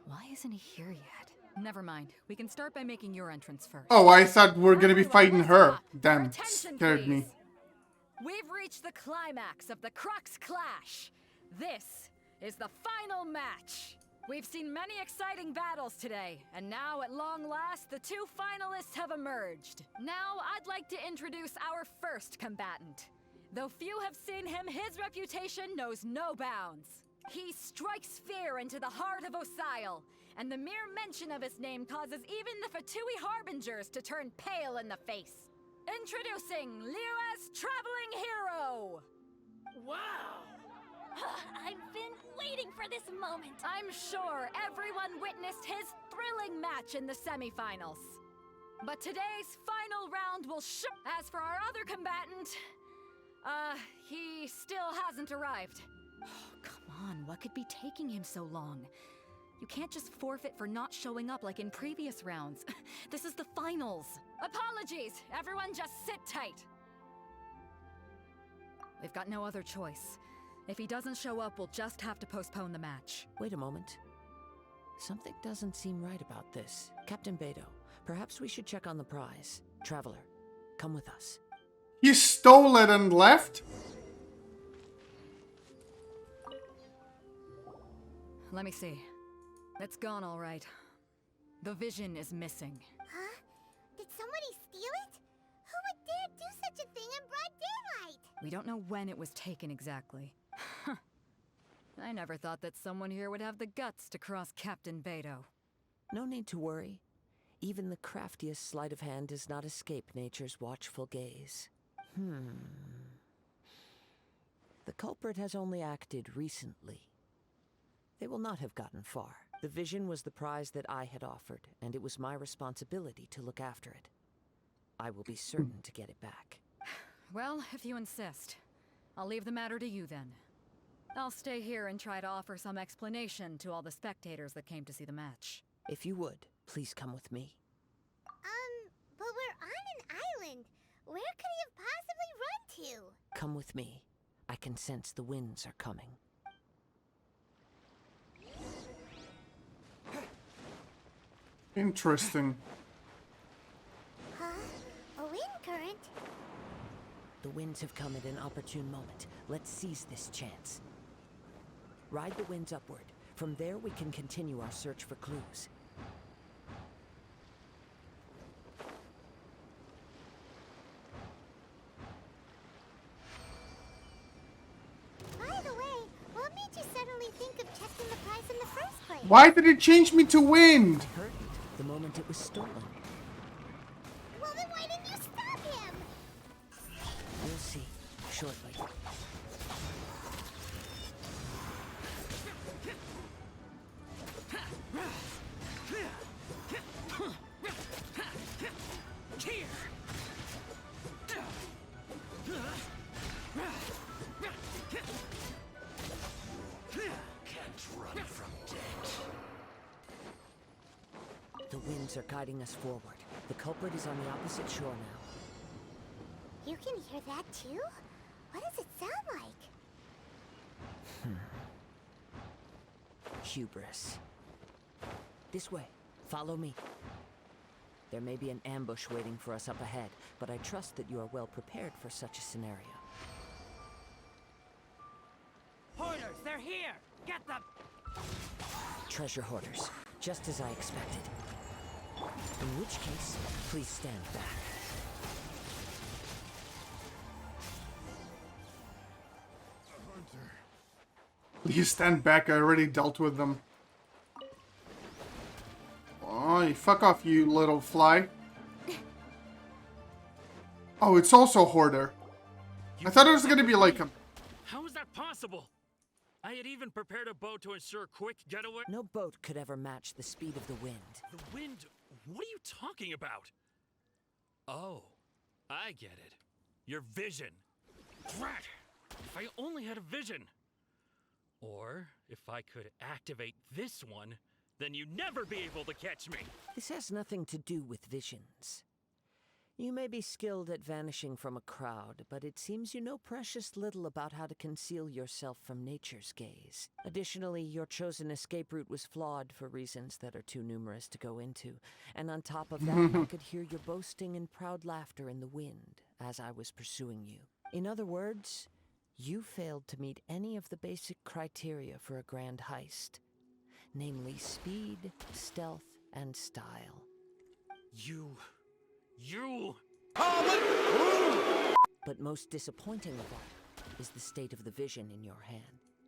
Why isn't he here yet? Never mind. We can start by making your entrance first. Oh, I thought we were gonna be Everyone, fighting listen her. up. Your Damn, attention, scared me. please. We've reached the climax of the Crux Clash. This is the final match. We've seen many exciting battles today, and now at long last, the two finalists have emerged. Now, I'd like to introduce our first combatant. Though few have seen him, his reputation knows no bounds. He strikes fear into the heart of Osile, and the mere mention of his name causes even the Fatui Harbingers to turn pale in the face. Introducing Liyue's Traveling Hero! Wow! I've been waiting for this moment. I'm sure everyone witnessed his thrilling match in the semifinals. But today's final round will show. As for our other combatant, he still hasn't arrived. Oh, come on, what could be taking him so long? You can't just forfeit for not showing up like in previous rounds. This is the finals. Apologies, everyone just sit tight. We've got no other choice. If he doesn't show up, we'll just have to postpone the match. Wait a moment. Something doesn't seem right about this. Captain Beto, perhaps we should check on the prize. Traveler, come with us. He stole it and left? Let me see. It's gone all right. The vision is missing. Huh? Did somebody steal it? Who would dare do such a thing in broad daylight? We don't know when it was taken exactly. I never thought that someone here would have the guts to cross Captain Beto. No need to worry. Even the craftiest sleight of hand does not escape nature's watchful gaze. The culprit has only acted recently. They will not have gotten far. The vision was the prize that I had offered, and it was my responsibility to look after it. I will be certain to get it back. Well, if you insist. I'll leave the matter to you then. I'll stay here and try to offer some explanation to all the spectators that came to see the match. If you would, please come with me. But we're on an island. Where could he have possibly run to? Come with me. I can sense the winds are coming. Interesting. Huh? A wind current? The winds have come at an opportune moment. Let's seize this chance. Ride the winds upward. From there, we can continue our search for clues. By the way, what made you suddenly think of checking the prize in the first place? Why did it change me to wind? Heard it the moment it was stolen. Well, then why didn't you stop him? We'll see shortly. The winds are guiding us forward. The culprit is on the opposite shore now. You can hear that too? What does it sound like? Hubris. This way. Follow me. There may be an ambush waiting for us up ahead, but I trust that you are well prepared for such a scenario. Hoarders, they're here! Get them! Treasure hoarders, just as I expected. In which case, please stand back. You stand back, I already dealt with them. Oh, you fuck off, you little fly. Oh, it's also hoarder. I thought it was gonna be like a... How is that possible? I had even prepared a boat to ensure a quick getaway. No boat could ever match the speed of the wind. The wind? What are you talking about? Oh, I get it. Your vision. Drat! If I only had a vision. Or if I could activate this one, then you'd never be able to catch me. This has nothing to do with visions. You may be skilled at vanishing from a crowd, but it seems you know precious little about how to conceal yourself from nature's gaze. Additionally, your chosen escape route was flawed for reasons that are too numerous to go into. And on top of that, I could hear your boasting and proud laughter in the wind as I was pursuing you. In other words, you failed to meet any of the basic criteria for a grand heist. Namely speed, stealth, and style. You... But most disappointing of all is the state of the vision in your hand.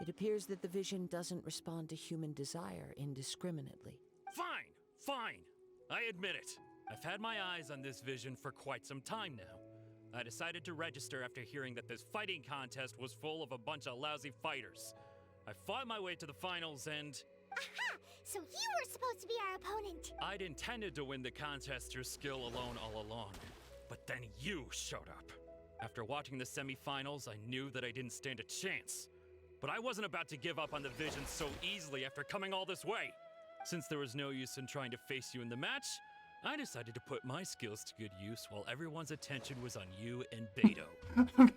It appears that the vision doesn't respond to human desire indiscriminately. Fine. I admit it. I've had my eyes on this vision for quite some time now. I decided to register after hearing that this fighting contest was full of a bunch of lousy fighters. I fought my way to the finals and... Aha! So you were supposed to be our opponent. I'd intended to win the contest through skill alone all along. But then you showed up. After watching the semifinals, I knew that I didn't stand a chance. But I wasn't about to give up on the vision so easily after coming all this way. Since there was no use in trying to face you in the match, I decided to put my skills to good use while everyone's attention was on you and Beto.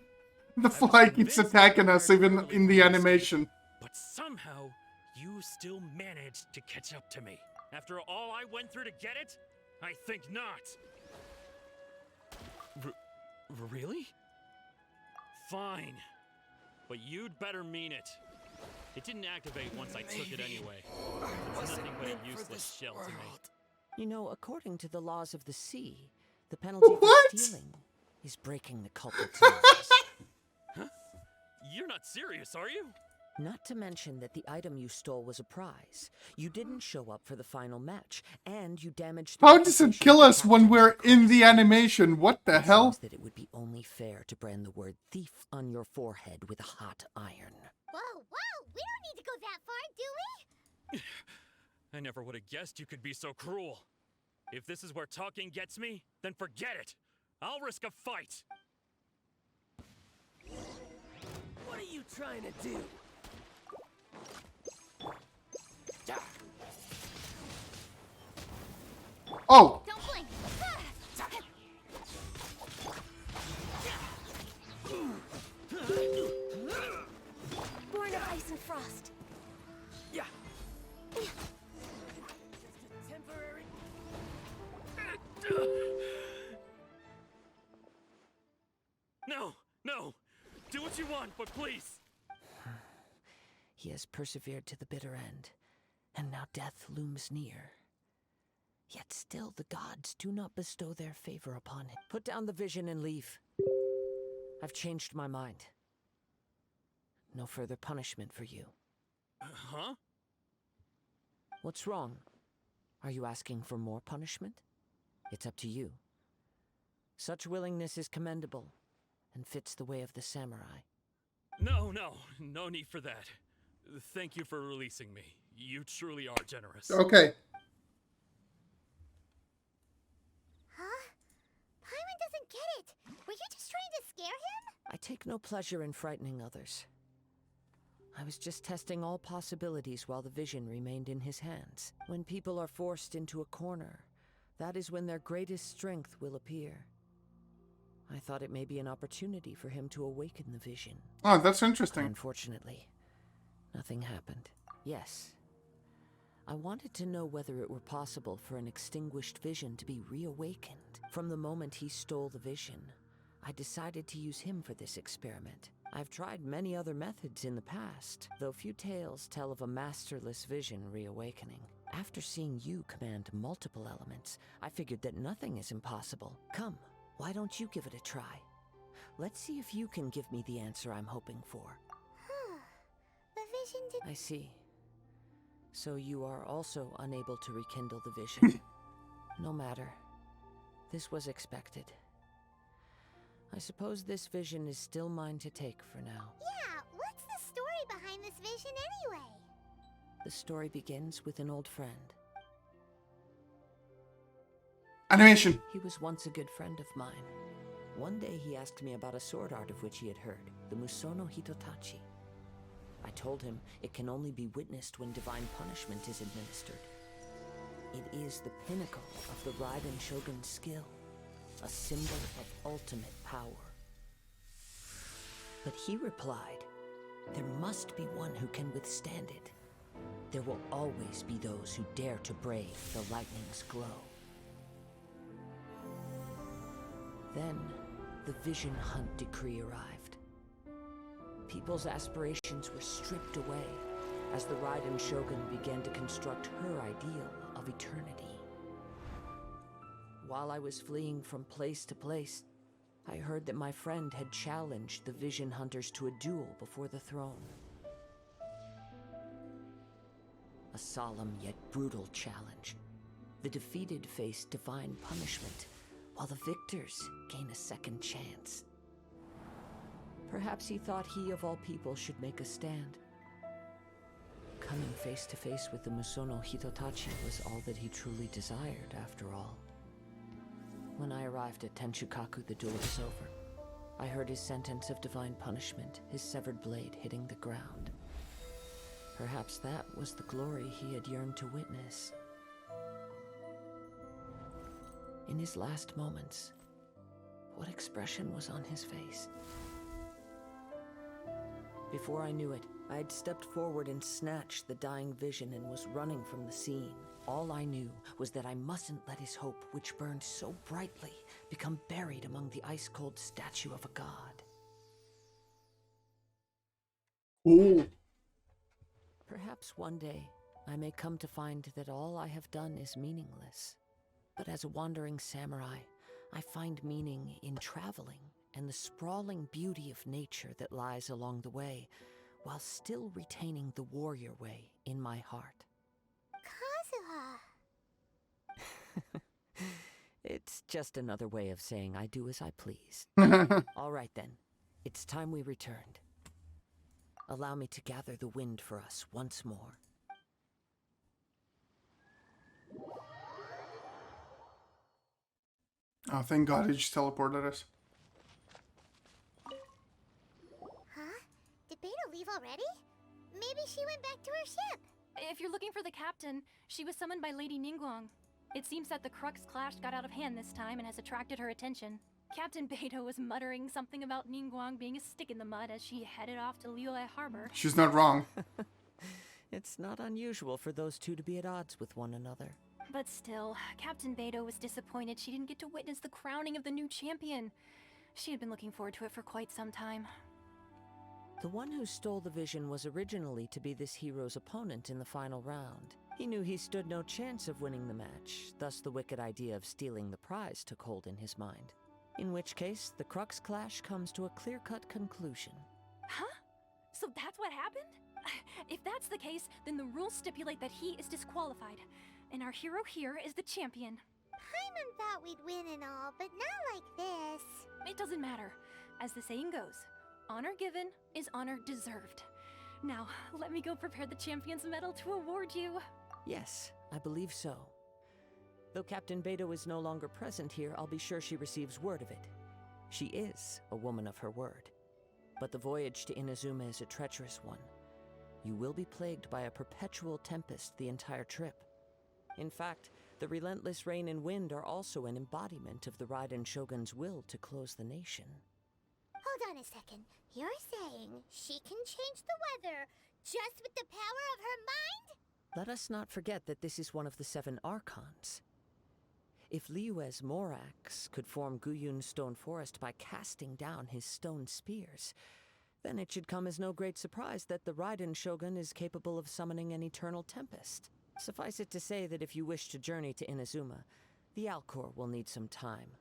The fly keeps attacking us even in the animation. But somehow, you still managed to catch up to me. After all I went through to get it? I think not. Really? Fine. But you'd better mean it. It didn't activate once I took it anyway. It's nothing but a useless shell to me. You know, according to the laws of the sea, the penalty What? for stealing is breaking the culprit's laws. Huh? You're not serious, are you? Not to mention that the item you stole was a prize. You didn't show up for the final match, and you damaged the How does it reputation kill of the us when captain. we're in the animation? What the It hell? seems that it would be only fair to brand the word thief on your forehead with a hot iron. Whoa! We don't need to go that far, do we? I never would have guessed you could be so cruel. If this is where talking gets me, then forget it. I'll risk a fight. What are you trying to do? Oh, Don't blink. Born of ice and frost. Yeah. Just a temporary. No. Do what you want, but please. He has persevered to the bitter end, and now death looms near. Yet still the gods do not bestow their favor upon him. Put down the vision and leave. I've changed my mind. No further punishment for you. Huh? What's wrong? Are you asking for more punishment? It's up to you. Such willingness is commendable, and fits the way of the samurai. No need for that. Thank you for releasing me. You truly are generous. okay. Huh? Paimon doesn't get it. Were you just trying to scare him? I take no pleasure in frightening others. I was just testing all possibilities while the vision remained in his hands. When people are forced into a corner, that is when their greatest strength will appear. I thought it may be an opportunity for him to awaken the vision. Oh, that's interesting. Unfortunately, nothing happened. Yes. I wanted to know whether it were possible for an extinguished vision to be reawakened. From the moment he stole the vision, I decided to use him for this experiment. I've tried many other methods in the past, though few tales tell of a masterless vision reawakening. After seeing you command multiple elements, I figured that nothing is impossible. Come, why don't you give it a try? Let's see if you can give me the answer I'm hoping for. The vision did. I see. So you are also unable to rekindle the vision. No matter. This was expected. I suppose this vision is still mine to take for now. Yeah, what's the story behind this vision anyway? The story begins with an old friend. Animation. He was once a good friend of mine. One day he asked me about a sword art of which he had heard, the Musono Hitotachi. I told him it can only be witnessed when divine punishment is administered. It is the pinnacle of the Raiden Shogun's skill. a symbol of ultimate power. But he replied, there must be one who can withstand it. There will always be those who dare to brave the lightning's glow. Then, the Vision Hunt decree arrived. People's aspirations were stripped away as the Raiden Shogun began to construct her ideal of eternity. While I was fleeing from place to place, I heard that my friend had challenged the Vision Hunters to a duel before the throne. A solemn yet brutal challenge. The defeated face divine punishment, while the victors gain a second chance. Perhaps he thought he of all people should make a stand. Coming face to face with the Musono Hitotachi was all that he truly desired, after all. When I arrived at Tenshukaku, the duel was over. I heard his sentence of divine punishment, his severed blade hitting the ground. Perhaps that was the glory he had yearned to witness. In his last moments, what expression was on his face? Before I knew it, I had stepped forward and snatched the dying vision and was running from the scene. All I knew was that I mustn't let his hope, which burned so brightly, become buried among the ice-cold statue of a god. Ooh. Perhaps one day, I may come to find that all I have done is meaningless. But as a wandering samurai, I find meaning in traveling and the sprawling beauty of nature that lies along the way, while still retaining the warrior way in my heart. Kazuha. It's just another way of saying I do as I please. All right then, it's time we returned. Allow me to gather the wind for us once more. Oh, thank God he just teleported us. Huh? Did Beta leave already? Maybe she went back to her ship. If you're looking for the captain, she was summoned by Lady Ningguang. It seems that the Crux Clash got out of hand this time and has attracted her attention. Captain Beto was muttering something about Ningguang being a stick in the mud as she headed off to Liyue Harbor. She's not wrong. It's not unusual for those two to be at odds with one another. But still, Captain Beto was disappointed she didn't get to witness the crowning of the new champion. She had been looking forward to it for quite some time. The one who stole the vision was originally to be this hero's opponent in the final round. He knew he stood no chance of winning the match, thus the wicked idea of stealing the prize took hold in his mind. In which case, the Crux Clash comes to a clear-cut conclusion. Huh? So that's what happened? If that's the case, then the rules stipulate that he is disqualified, and our hero here is the champion. Paimon thought we'd win and all, but not like this. It doesn't matter. As the saying goes, honor given is honor deserved. Now, let me go prepare the champion's medal to award you. Yes, I believe so. Though Captain Beto is no longer present here, I'll be sure she receives word of it. She is a woman of her word. But the voyage to Inazuma is a treacherous one. You will be plagued by a perpetual tempest the entire trip. In fact, the relentless rain and wind are also an embodiment of the Raiden Shogun's will to close the nation. Hold on a second. You're saying she can change the weather just with the power of her mind? Let us not forget that this is one of the 7 Archons. If Liyue's Morax could form Guyun's stone forest by casting down his stone spears, then it should come as no great surprise that the Raiden Shogun is capable of summoning an eternal tempest. Suffice it to say that if you wish to journey to Inazuma, the Alcor will need some time.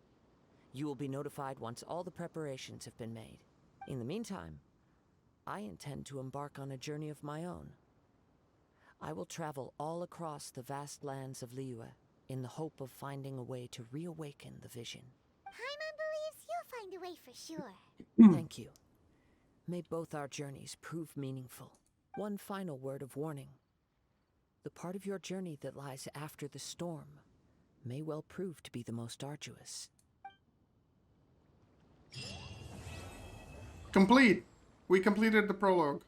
You will be notified once all the preparations have been made. In the meantime, I intend to embark on a journey of my own. I will travel all across the vast lands of Liyue in the hope of finding a way to reawaken the vision. Paimon believes you'll find a way for sure. Thank you. May both our journeys prove meaningful. One final word of warning. The part of your journey that lies after the storm may well prove to be the most arduous. Complete. We completed the prologue.